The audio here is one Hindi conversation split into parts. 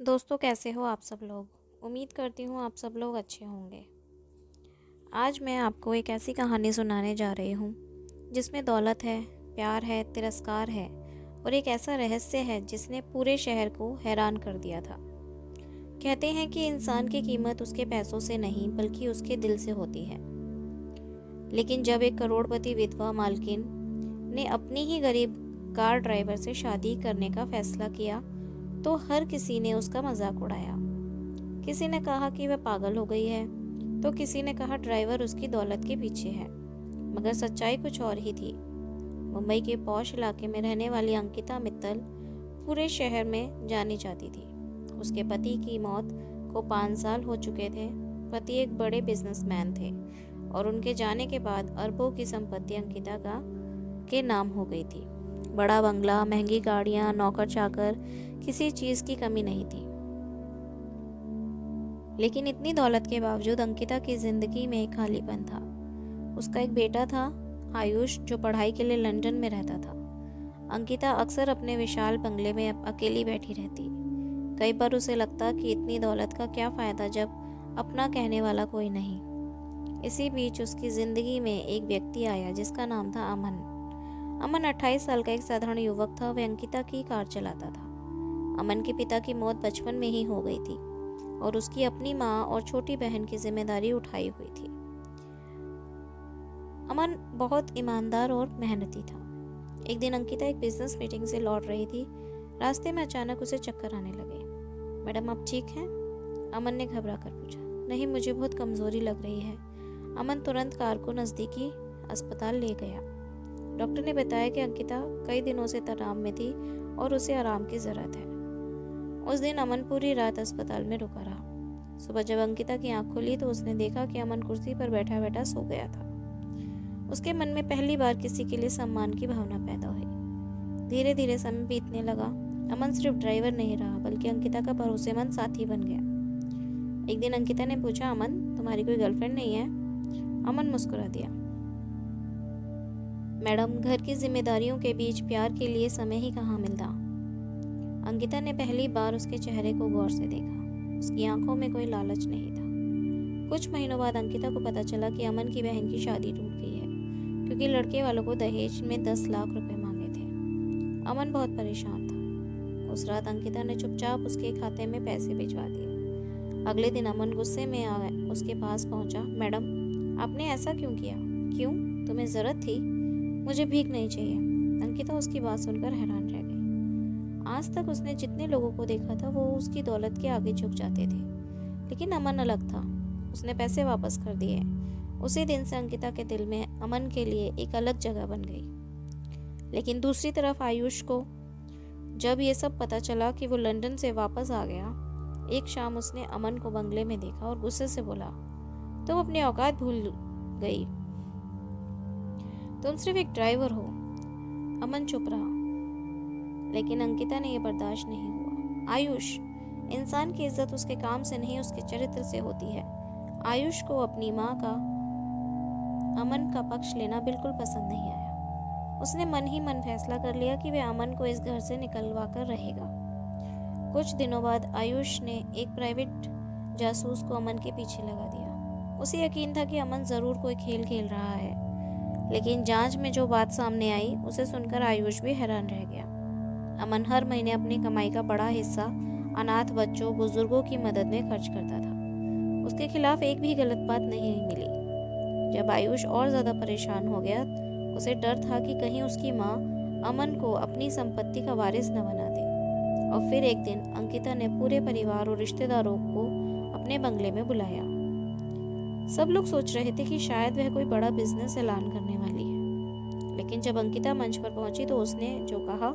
दोस्तों, कैसे हो आप सब लोग। उम्मीद करती हूँ आप सब लोग अच्छे होंगे। आज मैं आपको एक ऐसी कहानी सुनाने जा रही हूँ जिसमें दौलत है, प्यार है, तिरस्कार है और एक ऐसा रहस्य है जिसने पूरे शहर को हैरान कर दिया था। कहते हैं कि इंसान की कीमत उसके पैसों से नहीं बल्कि उसके दिल से होती है। लेकिन जब एक करोड़पति विधवा मालकिन ने अपनी ही गरीब कार ड्राइवर से शादी करने का फैसला किया तो हर किसी ने उसका मजाक उड़ाया। किसी ने कहा कि वह पागल हो गई है तो किसी ने कहा ड्राइवर उसकी दौलत के पीछे है। मगर सच्चाई कुछ और ही थी। मुंबई के पॉश इलाके में रहने वाली अंकिता मित्तल पूरे शहर में जानी जाती थी। उसके पति की मौत को 5 साल हो चुके थे। पति एक बड़े बिजनेसमैन थे और उनके जाने के बाद अरबों की संपत्ति अंकिता का के नाम हो गई थी। बड़ा बंगला, महंगी गाड़ियां, नौकर चाकर, किसी चीज की कमी नहीं थी। लेकिन इतनी दौलत के बावजूद अंकिता की जिंदगी में एक खालीपन था। उसका एक बेटा था, आयुष, जो पढ़ाई के लिए लंदन में रहता था। अंकिता अक्सर अपने विशाल बंगले में अकेली बैठी रहती। कई बार उसे लगता कि इतनी दौलत का क्या फायदा जब अपना कहने वाला कोई नहीं। इसी बीच उसकी जिंदगी में एक व्यक्ति आया जिसका नाम था अमन। अमन 28 साल का एक साधारण युवक था। वह अंकिता की कार चलाता था। अमन के पिता की मौत बचपन में ही हो गई थी और उसकी अपनी माँ और छोटी बहन की जिम्मेदारी उठाई हुई थी। अमन बहुत ईमानदार और मेहनती था। एक दिन अंकिता एक बिजनेस मीटिंग से लौट रही थी। रास्ते में अचानक उसे चक्कर आने लगे। मैडम, आप ठीक हैं? अमन ने घबरा कर पूछा। नहीं, मुझे बहुत कमजोरी लग रही है। अमन तुरंत कार को नजदीकी अस्पताल ले गया। डॉक्टर ने बताया कि अंकिता कई दिनों से तनाव में थी और उसे आराम की जरूरत है। उस दिन अमन पूरी रात अस्पताल में रुका रहा। सुबह जब अंकिता की आंख खुली तो उसने देखा कि अमन कुर्सी पर बैठा बैठा सो गया था। उसके मन में पहली बार किसी के लिए सम्मान की भावना पैदा हुई। धीरे धीरे समय बीतने लगा। अमन सिर्फ ड्राइवर नहीं रहा बल्कि अंकिता का भरोसेमंद साथी बन गया। एक दिन अंकिता ने पूछा, अमन, तुम्हारी कोई गर्लफ्रेंड नहीं है? अमन मुस्कुरा दिया। मैडम, घर की जिम्मेदारियों के बीच प्यार के लिए समय ही कहाँ मिलता। अंकिता ने पहली बार उसके चेहरे को गौर से देखा। उसकी आंखों में कोई लालच नहीं था। कुछ महीनों बाद अंकिता को पता चला कि अमन की बहन की शादी टूट गई है क्योंकि लड़के वालों को दहेज में 10 लाख रुपए मांगे थे। अमन बहुत परेशान था। उस रात अंकिता ने चुपचाप उसके खाते में पैसे भिजवा दिए। अगले दिन अमन गुस्से में आ गए उसके पास पहुंचा। मैडम, आपने ऐसा क्यों किया? क्यों? तुम्हें जरूरत थी? मुझे भीख नहीं चाहिए। अंकिता उसकी बात सुनकर हैरान रह गई। आज तक उसने जितने लोगों को देखा था वो उसकी दौलत के आगे झुक जाते थे, लेकिन अमन अलग था। उसने पैसे वापस कर दिए। उसी दिन से अंकिता के दिल में अमन के लिए एक अलग जगह बन गई। लेकिन दूसरी तरफ आयुष को जब ये सब पता चला कि वो लंदन से वापस आ गया, एक शाम उसने अमन को बंगले में देखा और गुस्से से बोला, तुम अपनी औकात भूल गई। तुम सिर्फ एक ड्राइवर हो। अमन चुप रहा, लेकिन अंकिता ने यह बर्दाश्त नहीं हुआ। आयुष, इंसान की इज्जत उसके काम से नहीं उसके चरित्र से होती है। आयुष को अपनी माँ का अमन का पक्ष लेना बिल्कुल पसंद नहीं आया। उसने मन ही मन फैसला कर लिया कि वह अमन को इस घर से निकलवा कर रहेगा। कुछ दिनों बाद आयुष ने एक प्राइवेट जासूस को अमन के पीछे लगा दिया। उसे यकीन था कि अमन जरूर कोई खेल खेल रहा है, लेकिन जांच में जो बात सामने आई उसे सुनकर आयुष भी हैरान रह गया। अमन हर महीने अपनी कमाई का बड़ा हिस्सा अनाथ बच्चों, बुजुर्गों की मदद में खर्च करता था। उसके खिलाफ एक भी गलत बात नहीं मिली। जब आयुष और ज्यादा परेशान हो गया, उसे डर था कि कहीं उसकी माँ अमन को अपनी संपत्ति का वारिस न बना दे। और फिर एक दिन अंकिता ने पूरे परिवार और रिश्तेदारों को अपने बंगले में बुलाया। सब लोग सोच रहे थे कि शायद वह कोई बड़ा बिजनेस ऐलान करने वाली है, लेकिन जब अंकिता मंच पर पहुंची तो उसने जो कहा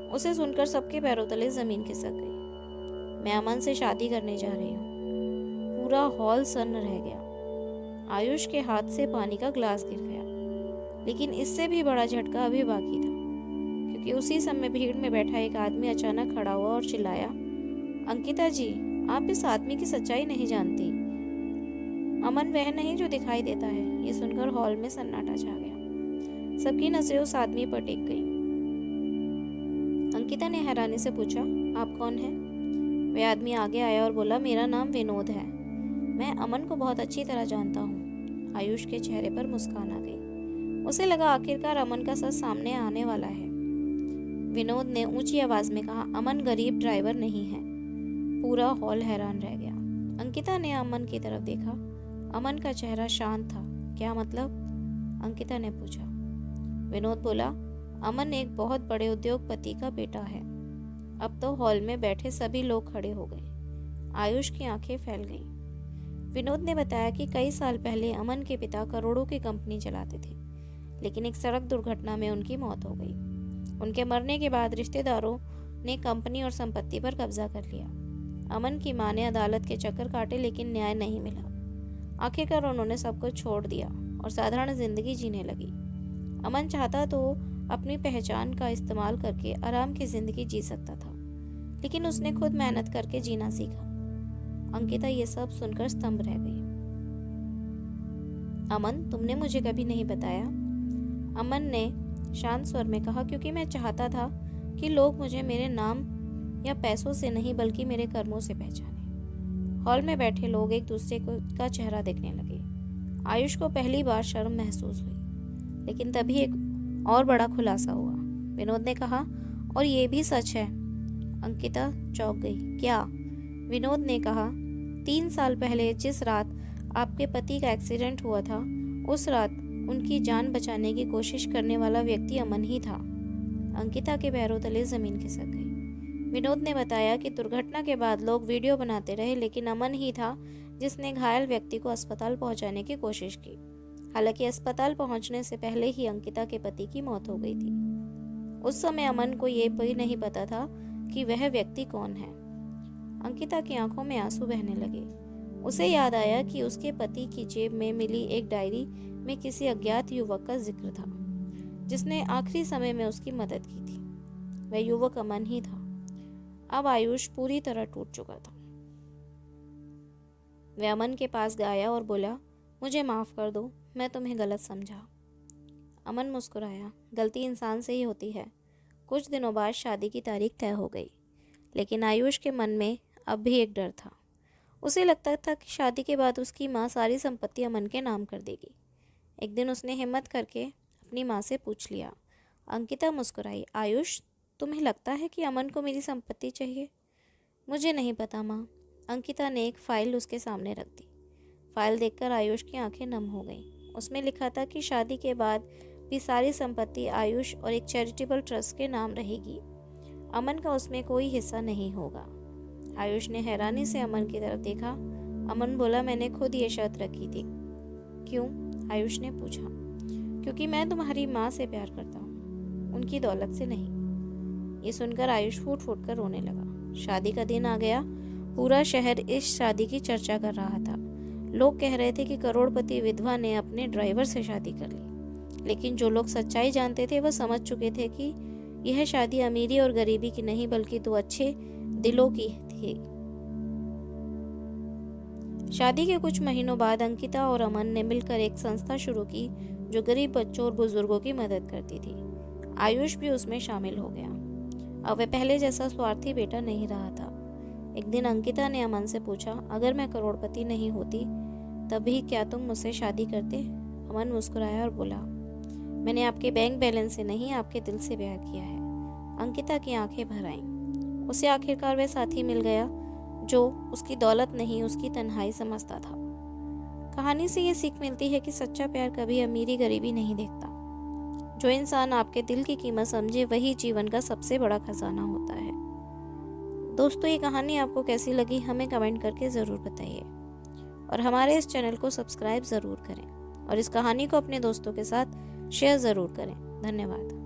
उसे सुनकर सबके पैरों तले जमीन खिसक गई। मैं अमन से शादी करने जा रही हूँ। पूरा हॉल सन्न रह गया। आयुष के हाथ से पानी का ग्लास गिर गया। लेकिन इससे भी बड़ा झटका अभी बाकी था, क्योंकि उसी समय भीड़ में बैठा एक आदमी अचानक खड़ा हुआ और चिल्लाया, अंकिता जी, आप इस आदमी की सच्चाई नहीं जानती। अमन वह नहीं जो दिखाई देता है। ये सुनकर हॉल में सन्नाटा छा गया। सबकी नजरें उस आदमी पर टिक गई। अंकिता ने हैरानी से पूछा, आप कौन हैं? वह आदमी आगे आया और बोला, मेरा नाम विनोद है, मैं अमन को बहुत अच्छी तरह जानता हूँ। आयुष के चेहरे पर मुस्कान आ गई। उसे लगा आखिरकार अमन का सच सामने आने वाला है। विनोद ने ऊंची आवाज में कहा, अमन गरीब ड्राइवर नहीं है। पूरा हॉल हैरान रह गया। अंकिता ने अमन की तरफ देखा। अमन का चेहरा शांत था। क्या मतलब? अंकिता ने पूछा। विनोद बोला, अमन एक बहुत बड़े उद्योगपति का बेटा है। अब तो हॉल में बैठे सभी लोग खड़े हो गए। आयुष की आंखें फैल गईं। विनोद ने बताया कि कई साल पहले अमन के पिता करोड़ों की कंपनी चलाते थे, लेकिन एक सड़क दुर्घटना में उनकी मौत हो गई। उनके मरने के बाद रिश्तेदारों ने कंपनी और संपत्ति पर कब्जा कर लिया। अमन की मां ने अदालत के चक्कर काटे, लेकिन न्याय नहीं मिला। आखिरकार उन्होंने सब कुछ छोड़ दिया और साधारण जिंदगी जीने लगी। अमन चाहता तो अपनी पहचान का इस्तेमाल करके आराम की जिंदगी जी सकता था, लेकिन उसने खुद मेहनत करके जीना सीखा। अंकिता ये सब सुनकर स्तंभ रह गई। अमन, तुमने मुझे कभी नहीं बताया। अमन ने शांत स्वर में कहा, क्योंकि मैं चाहता था कि लोग मुझे मेरे नाम या पैसों से नहीं बल्कि मेरे कर्मों से पहचाने। हॉल में बैठे लोग एक दूसरे का चेहरा देखने लगे। आयुष को पहली बार शर्म महसूस हुई, लेकिन तभी एक और बड़ा खुलासा हुआ। विनोद ने कहा, और ये भी सच है। अंकिता चौंक गई। क्या? विनोद ने कहा, 3 साल पहले जिस रात आपके पति का एक्सीडेंट हुआ था, उस रात उनकी जान बचाने की कोशिश करने वाला व्यक्ति अमन ही था। अंकिता के पैरों तले जमीन खिसक गई। विनोद ने बताया कि दुर्घटना के बाद लोग वीडियो बनाते रहे, लेकिन अमन ही था जिसने घायल व्यक्ति को अस्पताल पहुंचाने की कोशिश की। हालांकि अस्पताल पहुंचने से पहले ही अंकिता के पति की मौत हो गई थी। उस समय अमन को ये भी नहीं पता था कि वह व्यक्ति कौन है। अंकिता की आंखों में आंसू बहने लगे। उसे याद आया कि उसके पति की जेब में मिली एक डायरी में किसी अज्ञात युवक का जिक्र था, जिसने आखिरी समय में उसकी मदद की थी। वह युवक अमन ही था। अब आयुष पूरी तरह टूट चुका था। वह अमन के पास गया और बोला, मुझे माफ कर दो, मैं तुम्हें गलत समझा। अमन मुस्कुराया। गलती इंसान से ही होती है। कुछ दिनों बाद शादी की तारीख तय हो गई, लेकिन आयुष के मन में अब भी एक डर था। उसे लगता था कि शादी के बाद उसकी माँ सारी संपत्ति अमन के नाम कर देगी। एक दिन उसने हिम्मत करके अपनी माँ से पूछ लिया। अंकिता मुस्कुराई। आयुष, तुम्हें लगता है कि अमन को मेरी संपत्ति चाहिए? मुझे नहीं पता माँ। अंकिता ने एक फाइल उसके सामने रख दी। फाइल देखकर आयुष की आंखें नम हो गईं। उसमें लिखा था कि शादी के बाद भी सारी संपत्ति आयुष और एक चैरिटेबल ट्रस्ट के नाम रहेगी। अमन का उसमें कोई हिस्सा नहीं होगा। आयुष ने हैरानी से अमन की तरफ देखा। अमन बोला, मैंने खुद ये शर्त रखी थी। क्यों? आयुष ने पूछा। क्योंकि मैं तुम्हारी माँ से प्यार करता हूँ, उनकी दौलत से नहीं। ये सुनकर आयुष फूट फूट कर रोने लगा। शादी का दिन आ गया। पूरा शहर इस शादी की चर्चा कर रहा था। लोग कह रहे थे कि करोड़पति विधवा ने अपने ड्राइवर से शादी कर ली, लेकिन जो लोग सच्चाई जानते थे वह समझ चुके थे कि यह शादी अमीरी और गरीबी की नहीं बल्कि 2 अच्छे दिलों की थी। शादी के कुछ महीनों बाद अंकिता और अमन ने मिलकर एक संस्था शुरू की जो गरीब बच्चों और बुजुर्गों की मदद करती थी। आयुष भी उसमें शामिल हो गया। अब वह पहले जैसा स्वार्थी बेटा नहीं रहा था। एक दिन अंकिता ने अमन से पूछा, अगर मैं करोड़पति नहीं होती तभी क्या तुम मुझसे शादी करते? अमन मुस्कुराया और बोला, मैंने आपके बैंक बैलेंस से नहीं, आपके दिल से प्यार किया है। अंकिता की आंखें भर आईं। उसे आखिरकार वह साथी मिल गया जो उसकी दौलत नहीं, उसकी तन्हाई समझता था। कहानी से ये सीख मिलती है कि सच्चा प्यार कभी अमीरी गरीबी नहीं देखता। जो इंसान आपके दिल की कीमत समझे वही जीवन का सबसे बड़ा खजाना होता है। दोस्तों, ये कहानी आपको कैसी लगी हमें कमेंट करके ज़रूर बताइए, और हमारे इस चैनल को सब्सक्राइब ज़रूर करें, और इस कहानी को अपने दोस्तों के साथ शेयर ज़रूर करें। धन्यवाद।